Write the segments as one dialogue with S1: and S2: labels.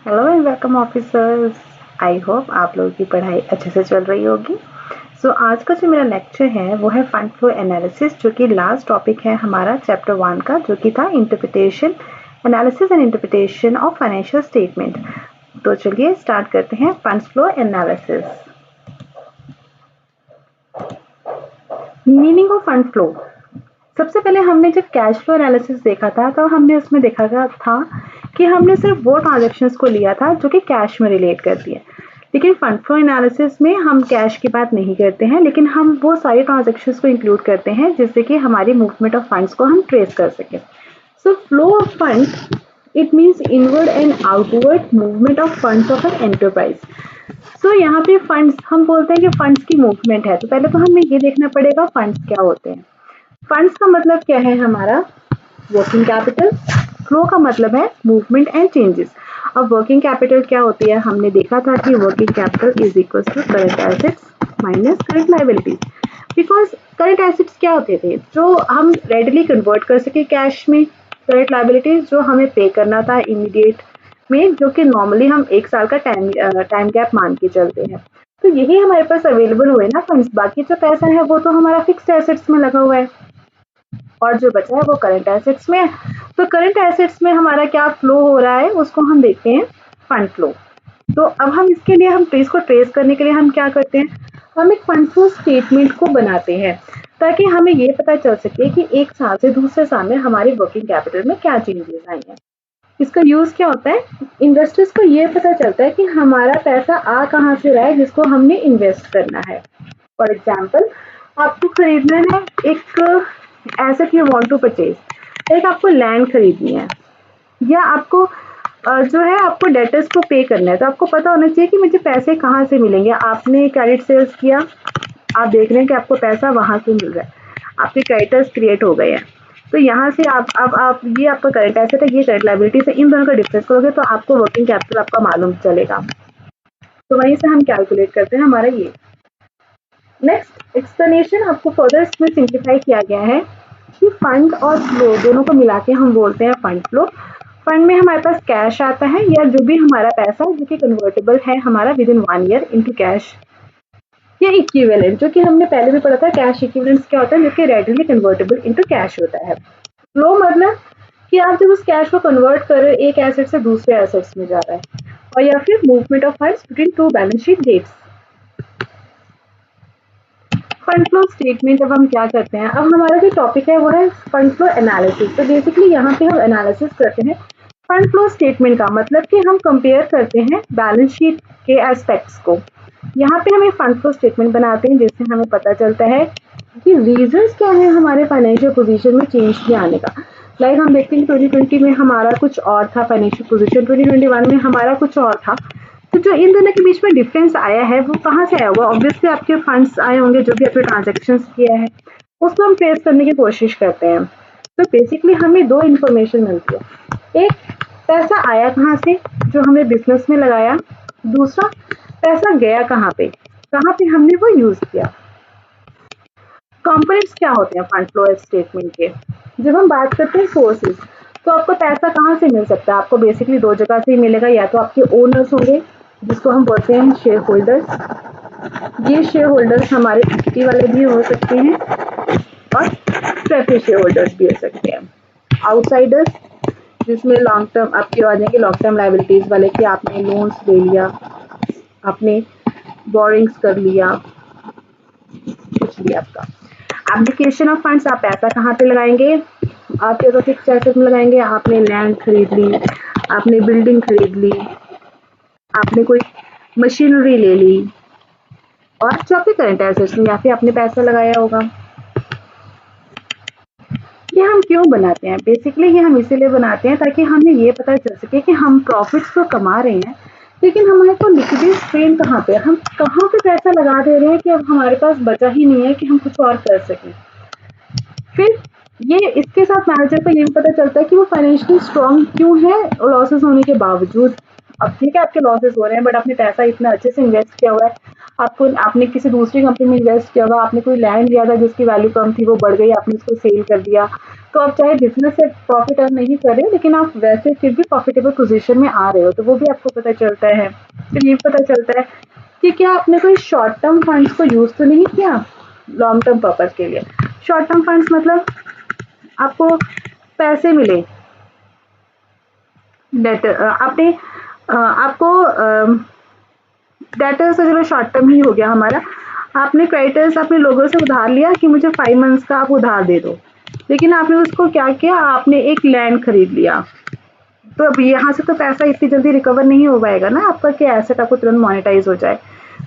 S1: Hello and welcome officers. I hope आप लोगों की पढ़ाई अच्छे से चल रही होगी। आज का जो मेरा लेक्चर है वो है फंड फ्लो एनालिसिस, जो कि लास्ट टॉपिक है हमारा चैप्टर 1 का, जो कि था interpretation analysis and interpretation of financial statement. तो चलिए स्टार्ट करते हैं fund flow analysis. Meaning of fund flow. सबसे पहले हमने जब कैश फ्लो एनालिसिस देखा था तो हमने उसमें देखा था कि हमने सिर्फ वो ट्रांजेक्शन्स को लिया था जो कि कैश में रिलेट करती है। लेकिन फंड फ्लो एनालिसिस में हम कैश की बात नहीं करते हैं, लेकिन हम वो सारी ट्रांजेक्शन्स को इंक्लूड करते हैं जिससे कि हमारी मूवमेंट ऑफ फंड्स को हम ट्रेस कर सकें। So flow of fund, it means inward and outward movement of funds of an enterprise. यहाँ पे फंड्स, हम बोलते हैं कि फंड्स की मूवमेंट है, तो पहले तो हमें ये देखना पड़ेगा फंड्स क्या होते हैं। फंड्स का मतलब क्या है हमारा? Working capital. फ्लो का मतलब है मूवमेंट एंड चेंजेस। अब वर्किंग कैपिटल क्या होती है? हमने देखा था कि working capital is equal to current assets minus current liabilities. Because current assets क्या होते थे? जो हम रेडली कन्वर्ट कर सके कैश में। करंट लायबिलिटीज जो हमें पे करना था इमीडिएट में, जो कि नॉर्मली हम 1 साल का टाइम गैप मान के चलते हैं। तो यही हमारे पास अवेलेबल हुए ना फंड्स। बाकी जो पैसा है वो तो हमारा फिक्स्ड एसेट्स में लगा हुआ है और जो बचा है वो करंट एसेट्स में है। तो करंट एसेट्स में हमारा क्या फ्लो हो रहा है उसको हम देखते हैं फंड फ्लो। तो अब हम इसके लिए, हम इसको ट्रेस करने के लिए हम क्या करते हैं? हम एक फंड फ्लो स्टेटमेंट को बनाते हैं ताकि हमें ये पता चल सके कि एक साल से दूसरे साल में हमारे वर्किंग कैपिटल में क्या चेंजेस आई हैं। इसका यूज क्या होता है? इन्वेस्टर्स को ये पता चलता है कि हमारा पैसा आ कहाँ से रहा है जिसको हमने इन्वेस्ट करना है। फॉर एग्जाम्पल, आपको खरीदना है एक asset you want to purchase, एक आपको लैंड खरीदनी है या आपको जो है आपको डेटर्स को पे करना है, तो आपको पता होना चाहिए कि मुझे पैसे कहाँ से मिलेंगे। आपने क्रेडिट सेल्स किया, आप देख रहे हैं कि आपको पैसा वहां से मिल रहा है, आपके क्रेडिटर्स क्रिएट हो गए हैं। तो यहाँ से आप ये आपका करंट एसेट है, ये करंट लायबिलिटी है, इन दोनों का डिफरेंस करोगे तो आपको वर्किंग कैपिटल आपका मालूम चलेगा। तो वहीं से हम कैलकुलेट करते हैं हमारा ये। नेक्स्ट एक्सप्लेनेशन आपको फर्दर इसमें सिंप्लीफाई किया गया है कि फंड और फ्लो दोनों को मिला के हम बोलते हैं फंड फ्लो। फंड में हमारे पास कैश आता है या जो भी हमारा पैसा जो कि कन्वर्टेबल है हमारा with in 1 year into cash या इक्विवेलेंट, जो कि हमने पहले भी पढ़ा था। कैश इक्विवेलेंट क्या होता है? जो कि रेडिली कन्वर्टेबल इनटू कैश होता है। फ्लो मतलब कि आप जब उस कैश को कन्वर्ट कर रहे हो एक एसेट से दूसरे एसेट्स में जा रहा है, और या फिर movement of funds between two balance sheet dates. Fund flow statement जब हम क्या करते हैं, अब हमारा जो टॉपिक है वो है फंड फ्लो एनालिसिस। तो बेसिकली यहाँ पे हम एनालिसिस करते हैं फंड फ्लो स्टेटमेंट का, मतलब कि हम कंपेयर करते हैं बैलेंस शीट के एस्पेक्ट्स को। यहाँ पे हम एक फंड फ्लो स्टेटमेंट बनाते हैं जिससे हमें पता चलता है कि रीजंस क्या है हमारे फाइनेंशियल पोजीशन में चेंज के आने का। लाइक हम देखते हैं 2020 में हमारा कुछ और था फाइनेंशियल पोजीशन, 2021 में हमारा कुछ और था। तो जो इन दोनों के बीच में डिफरेंस आया है वो कहाँ से आया होगा? ऑब्वियसली आपके फंड्स आए होंगे, जो भी आपने ट्रांजेक्शन किया है उसको हम ट्रेस करने की कोशिश करते हैं। तो बेसिकली हमें 2 इन्फॉर्मेशन मिलती है। एक, पैसा आया कहाँ से जो हमने बिजनेस में लगाया। दूसरा, पैसा गया कहाँ पे हमने वो यूज किया। कंपोनेंट्स क्या होते हैं फंड फ्लो स्टेटमेंट के? जब हम बात करते हैं सोर्सेज, तो आपको पैसा कहाँ से मिल सकता है? आपको बेसिकली 2 जगह से ही मिलेगा। या तो आपके ओनर्स होंगे जिसको हम बोलते हैं शेयर होल्डर्स। ये शेयर होल्डर्स हमारे इक्विटी वाले भी हो सकते हैं और प्रेफरेंस शेयर होल्डर्स भी हो सकते हैं। आउटसाइडर्स, जिसमें लॉन्ग टर्म आपकी आ जाएंगे, लॉन्ग टर्म लायबिलिटीज वाले कि आपने लोन्स ले लिया, आपने बोरिंग्स कर लिया, कुछ भी आपका एप्लीकेशन ऑफ फंड्स। आप पैसा कहाँ पे लगाएंगे? आप या तो फिक्स एसेट में लगाएंगे, आपने लैंड खरीद ली, आपने बिल्डिंग खरीद ली, आपने कोई मशीनरी ले ली, और जो आपके करंट एसेट्स में या फिर आपने पैसा लगाया होगा। ये हम क्यों बनाते हैं? बेसिकली ये हम इसीलिए बनाते हैं ताकि हमें ये पता चल सके कि हम प्रॉफिट्स तो कमा रहे हैं, लेकिन हमारे को लिक्विडिटी स्ट्रेन कहाँ पे, हम कहाँ पे पैसा लगा दे रहे हैं कि अब हमारे पास बचा ही नहीं है कि हम कुछ और कर सकें। फिर ये इसके साथ मैनेजर को ये भी पता चलता है कि वो फाइनेंशियली स्ट्रांग क्यों है लॉसेस होने के बावजूद। अब ठीक है आपके लॉसेस हो रहे हैं, बट आपने पैसा इतना अच्छे से इन्वेस्ट किया हुआ है, आपने किसी दूसरी कंपनी में इन्वेस्ट किया हुआ, आपने कोई लैंड लिया था जिसकी वैल्यू कम थी, वो बढ़ गई, आपने उसको सेल कर दिया। तो आप चाहे बिजनेस से प्रॉफिट अर्न नहीं कर रहे हो, लेकिन आप वैसे फिर भी प्रॉफिटेबल पोजीशन में आ रहे हो, तो वो भी आपको पता चलता है। फिर ये पता चलता है कि क्या आपने कोई शॉर्ट टर्म फंड्स को यूज तो नहीं किया लॉन्ग टर्म पर्पज के लिए। शॉर्ट टर्म फंड्स मतलब आपको पैसे मिले, डेटर आपने आपको डेटर्स तो चलो शॉर्ट टर्म ही हो गया हमारा। आपने क्रेडिटर्स अपने लोगों से उधार लिया कि मुझे 5 मंथ्स का आप उधार दे दो, लेकिन आपने उसको क्या किया, आपने एक लैंड खरीद लिया। तो अब यहाँ से तो पैसा इतनी जल्दी रिकवर नहीं हो पाएगा ना आपका कि एसेट आपको तुरंत मोनेटाइज हो जाए।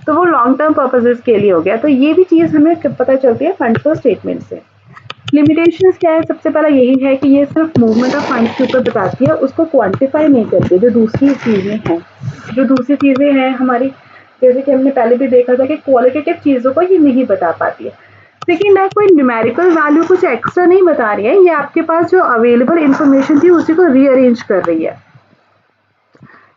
S1: तो वो लॉन्ग टर्म पर्पजेस के लिए हो गया। तो ये भी चीज़ हमें पता चलती है फंड फ्लो स्टेटमेंट से। लिमिटेशंस क्या है, सबसे पहला यही है कि ये सिर्फ मूवमेंट ऑफ फंड्स के ऊपर बताती है, उसको क्वांटिफाई नहीं करती। जो दूसरी चीज़ें हैं हमारी, जैसे कि हमने पहले भी देखा था कि क्वालिटेटिव चीज़ों को ये नहीं बता पाती है। सेकेंड है, कोई न्यूमेरिकल वैल्यू कुछ एक्स्ट्रा नहीं बता रही है, ये आपके पास जो अवेलेबल इंफॉर्मेशन थी उसी को रीअरेंज कर रही है।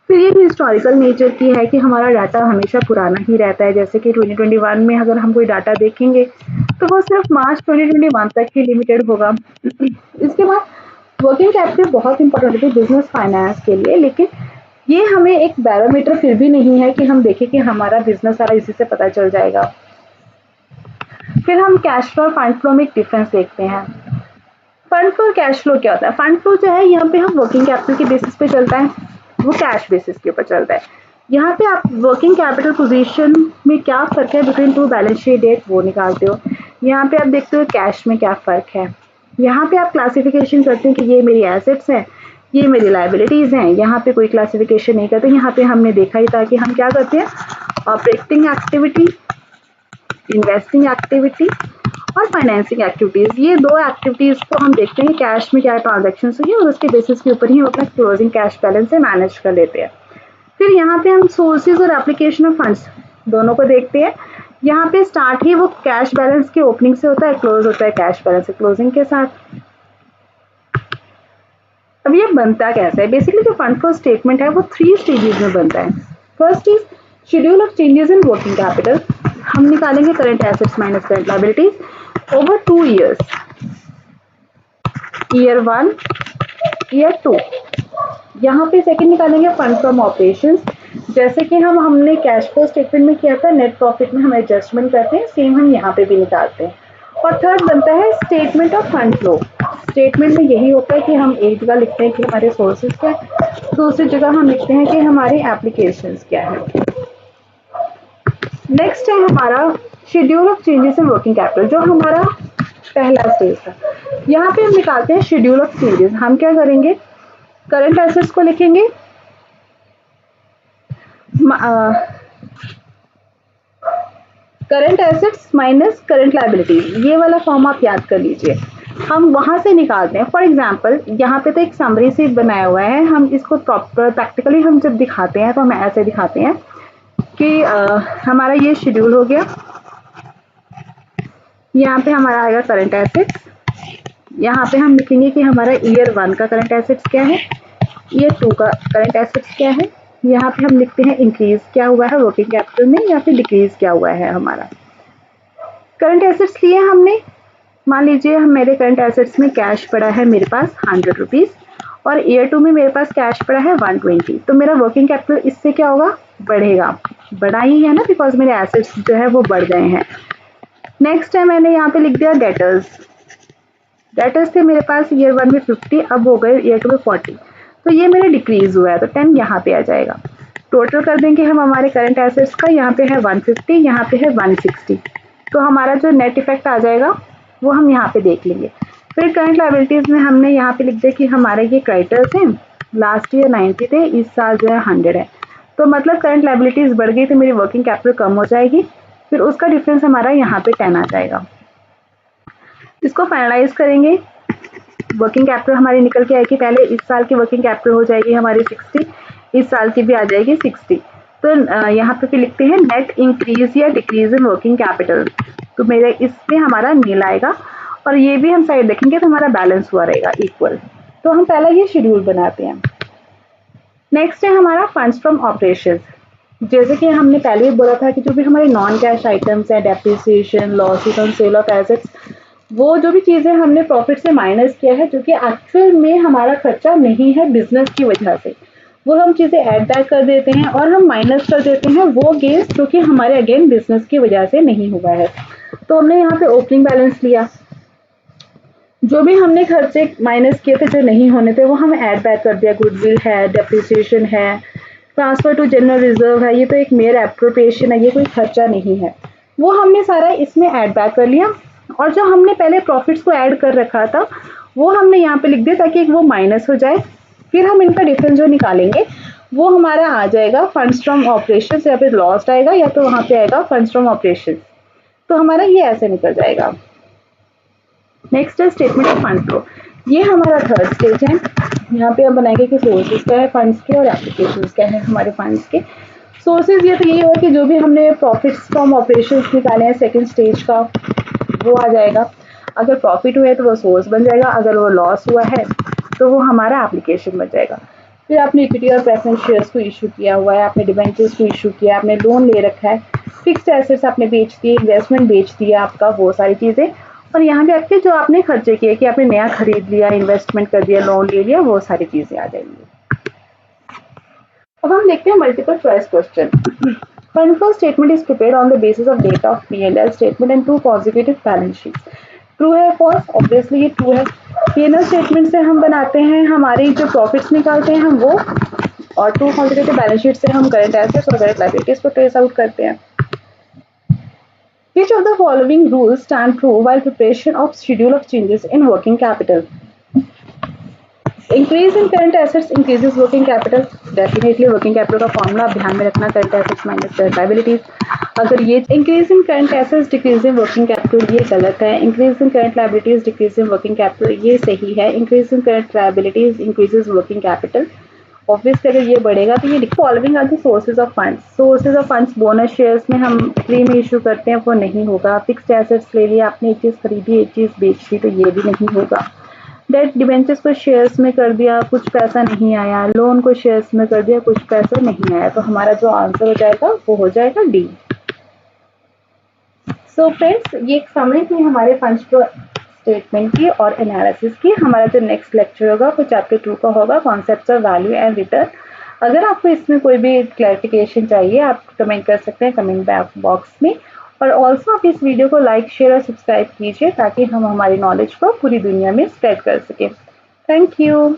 S1: फिर ये भी हिस्टोरिकल नेचर की है कि हमारा डाटा हमेशा पुराना ही रहता है। जैसे कि 2021 में अगर हम कोई डाटा देखेंगे तो वो सिर्फ मार्च 2021 तक ही लिमिटेड होगा। इसके बाद वर्किंग कैपिटल बहुत इंपॉर्टेंट है बिजनेस फाइनेंस के लिए, लेकिन ये हमें एक बैरोमीटर फिर भी नहीं है कि हम देखें कि हमारा बिजनेस सारा इसी से पता चल जाएगा। फिर हम कैश फ्लो और फंड फ्लो में एक डिफरेंस देखते हैं। फंड फ्लो और कैश फ्लो क्या होता है? फंड फ्लो जो है यहाँ पे हम वर्किंग कैपिटल के बेसिस पे चलता है, वो कैश बेसिस के ऊपर चलता है। यहाँ पे आप वर्किंग कैपिटल पोजीशन में क्या फर्क है between two balance sheet date वो निकालते हो। यहाँ पे आप देखते हो कैश में क्या फर्क है। यहाँ पे आप क्लासिफिकेशन करते हो कि ये मेरी एसेट्स हैं, ये मेरी लाइबिलिटीज हैं। यहाँ पे कोई क्लासिफिकेशन नहीं करते। यहाँ पे हमने देखा ही था कि हम क्या करते हैं, ऑपरेटिंग एक्टिविटी, इन्वेस्टिंग एक्टिविटी और फाइनेंसिंग एक्टिविटीज, ये दो एक्टिविटीज को हम देखते हैं कैश में क्या ट्रांजेक्शन हुई और उसके बेसिस के ऊपर ही हम अपना क्लोजिंग कैश बैलेंस से मैनेज कर लेते हैं। फिर यहाँ पे हम सोर्सेज और एप्लीकेशन ऑफ फंड्स दोनों को देखते हैं। यहाँ पे स्टार्ट ही वो कैश बैलेंस के ओपनिंग से होता है, क्लोज होता है कैश बैलेंस से क्लोजिंग के साथ। अब ये बनता कैसे है? बेसिकली जो फंड फ्लो स्टेटमेंट है वो 3 स्टेजेस में बनता है। First is schedule of changes in working capital. हम निकालेंगे current assets minus current liabilities over 2 years, year 1, year 2। यहाँ पे सेकंड निकालेंगे फंड फ्रॉम ऑपरेशंस। जैसे कि हमने कैश फ्लो स्टेटमेंट में किया था, नेट प्रॉफिट में हम एडजस्टमेंट करते हैं, सेम हम यहाँ पे भी निकालते हैं। और थर्ड बनता है statement of fund flow. Statement में यही होता है कि हम एक जगह लिखते हैं कि हमारे सोर्सेज क्या है, दूसरी जगह हम लिखते हैं कि हमारे एप्लीकेशंस क्या है। नेक्स्ट है हमारा schedule of changes in working capital, जो हमारा पहला स्टेज था। यहाँ पे हम निकालते हैं शेड्यूल ऑफ चेंजेस। हम क्या करेंगे, करंट एसेट्स को लिखेंगे, current assets minus current liabilities, ये वाला फॉर्म आप याद कर लीजिए। हम वहां से निकालते हैं। फॉर एग्जाम्पल यहाँ पे तो एक समरी शीट बनाया हुआ है, हम इसको प्रॉपर प्रैक्टिकली हम जब दिखाते हैं तो हम ऐसे दिखाते हैं कि हमारा ये शेड्यूल हो गया। यहाँ पे हमारा आएगा करंट एसेट्स, यहाँ पे हम लिखेंगे कि हमारा ईयर 1 का करंट एसेट्स क्या है, ईयर 2 का करंट एसेट्स क्या है। यहाँ पे हम लिखते हैं इंक्रीज क्या हुआ है वर्किंग कैपिटल में या फिर डिक्रीज क्या हुआ है हमारा। करंट एसेट्स लिए हमने, मान लीजिए हम मेरे करंट एसेट्स में कैश पड़ा है मेरे पास 100 रुपीज़ और ईयर 2 में मेरे पास कैश पड़ा है 120, तो मेरा वर्किंग कैपिटल इससे क्या होगा, बढ़ेगा। बढ़ा ही है ना, बिकॉज मेरे एसेट्स जो है वो बढ़ गए हैं। नेक्स्ट है मैंने यहाँ पे लिख दिया डेटर्स। डेटर्स थे मेरे पास ईयर 1 में 50, अब हो गए ईयर 2 में 40, तो ये मेरा डिक्रीज हुआ है, तो 10 यहाँ पे आ जाएगा। टोटल कर देंगे हम हमारे करंट एसेट्स का, यहाँ पे है 150, यहाँ पे है 160, तो हमारा जो नेट इफेक्ट आ जाएगा वो हम यहाँ पे देख लेंगे। फिर करंट लायबिलिटीज में हमने यहाँ पे लिख दिया कि हमारे ये क्रेडिटर्स हैं, लास्ट ईयर 90 थे, इस साल जो है 100 है, तो मतलब करंट लायबिलिटीज बढ़ गई तो मेरी वर्किंग कैपिटल कम हो जाएगी। फिर उसका डिफरेंस हमारा यहाँ पे 10 आ जाएगा। इसको फाइनलाइज करेंगे, वर्किंग कैपिटल हमारी निकल के आएगी, पहले इस साल की वर्किंग कैपिटल हो जाएगी हमारी 60, इस साल की भी आ जाएगी 60। तो यहाँ पे फिर लिखते हैं नेट इंक्रीज या डिक्रीज इन वर्किंग कैपिटल, तो मेरे इसमें हमारा नील आएगा और ये भी हम साइड देखेंगे तो हमारा बैलेंस हुआ रहेगा इक्वल। तो हम पहला ये शेड्यूल बनाते हैं। नेक्स्ट है हमारा फंड्स फ्रॉम ऑपरेशंस। जैसे कि हमने पहले भी बोला था कि जो भी हमारे नॉन कैश आइटम्स हैं, depreciation, losses on sale of assets, वो जो भी चीज़ें हमने प्रॉफिट से माइनस किया है जो कि एक्चुअल में हमारा खर्चा नहीं है बिजनेस की वजह से, वो हम चीज़ें ऐड बैक कर देते हैं और हम माइनस कर देते हैं वो गेन्स जो कि हमारे अगेन बिजनेस की वजह से नहीं हुआ है। तो हमने यहाँ पे ओपनिंग बैलेंस लिया, जो भी हमने खर्चे माइनस किए थे जो नहीं होने थे वो हमें ऐड बैक कर दिया। गुडविल है, डेप्रिसिएशन है, ट्रांसफर टू जनरल रिजर्व है, ये तो एक मेयर एप्रोप्रिएशन है, ये कोई खर्चा नहीं है, वो हमने सारा इसमें ऐड बैक कर लिया। और जो हमने पहले प्रॉफिट्स को ऐड कर रखा था वो हमने यहाँ पे लिख दिया ताकि वो माइनस हो जाए। फिर हम इनका डिफरेंस जो निकालेंगे वो हमारा आ जाएगा फंड्स फ्रॉम ऑपरेशन, या फिर लॉस्ट आएगा या तो वहाँ पे आएगा फंड्स फ्रॉम ऑपरेशन। तो हमारा ये ऐसे निकल जाएगा। नेक्स्ट है स्टेटमेंट ऑफ फंड फ्लो। ये हमारा थर्ड स्टेज है। यहाँ पे हम बनाएंगे कि सोर्सेज क्या है फंड्स के और एप्लीकेशंस क्या है हमारे फंड्स के। सोर्सेज ये तो यही होगा कि जो भी हमने प्रॉफिट्स फ्रॉम ऑपरेशंस निकाले हैं सेकंड स्टेज का वो आ जाएगा। अगर प्रॉफिट हुआ है तो वो सोर्स बन जाएगा, अगर वो लॉस हुआ है तो वो हमारा एप्लीकेशन बन जाएगा। फिर आपने इक्विटी और प्रेफरेंस शेयर्स को इशू किया हुआ है, आपने डिबेंचर्स को इशू किया, आपने लोन ले रखा है, फिक्स्ड एसेट्स आपने बेच दिए, इन्वेस्टमेंट बेच दिया आपका, वो सारी चीज़ें। और यहाँ पे आपके जो आपने खर्चे किए कि आपने नया खरीद लिया, इन्वेस्टमेंट कर दिया, लोन ले लिया, वो सारी चीज़ें आ जाएंगी। अब हम देखते हैं multiple choice question. Fund flow statement is prepared on the basis of data of P&L statement and 2 consecutive balance sheets. True है फॉल्स? ऑब्वियसली ये ट्रू है। P&L स्टेटमेंट से हम बनाते हैं हमारी जो प्रॉफिट्स निकालते हैं हम वो, और 2 कॉन्सेक्यूटिव बैलेंस शीट से हम करंट एसेट्स और करंट लायबिलिटीज को ट्रेस आउट करते हैं। Which of the following rules stand true while preparation of schedule of changes in working capital? Increase in current assets increases working capital. Definitely working capital का formula ध्यान में रखना, current assets minus current liabilities. अगर ये increase in current assets decrease in working capital ये गलत है, increase in current liabilities decrease in working capital ये सही है, increase in current liabilities increases working capital. Obviously अगर ये बढ़ेगा तो ये following are the sources of funds. Sources of funds bonus shares में हम फ्री में इशू करते हैं, वो नहीं होगा। फिक्स्ड एसेट्स ले लिया आपने, एक चीज़ खरीदी एक चीज़ बेच दी, तो ये भी नहीं होगा। डेट डिबेंचर्स को शेयर्स में कर दिया, कुछ पैसा नहीं आया। लोन को शेयर्स में कर दिया, कुछ पैसा नहीं आया। तो हमारा जो आंसर हो जाएगा वो हो जाएगा डी। सो फ्रेंड्स, ये एक समरी थी हमारे फंड्स फ्लो स्टेटमेंट की और एनालिसिस की। हमारा जो नेक्स्ट लेक्चर होगा वो चैप्टर 2 का होगा, concepts of value and return. अगर आपको इसमें कोई भी क्लैरिफिकेशन चाहिए आप कमेंट कर सकते हैं कमेंट बॉक्स में। और ऑल्सो आप इस वीडियो को लाइक शेयर और सब्सक्राइब कीजिए ताकि हम हमारी नॉलेज को पूरी दुनिया में स्प्रेड कर सकें। Thank you.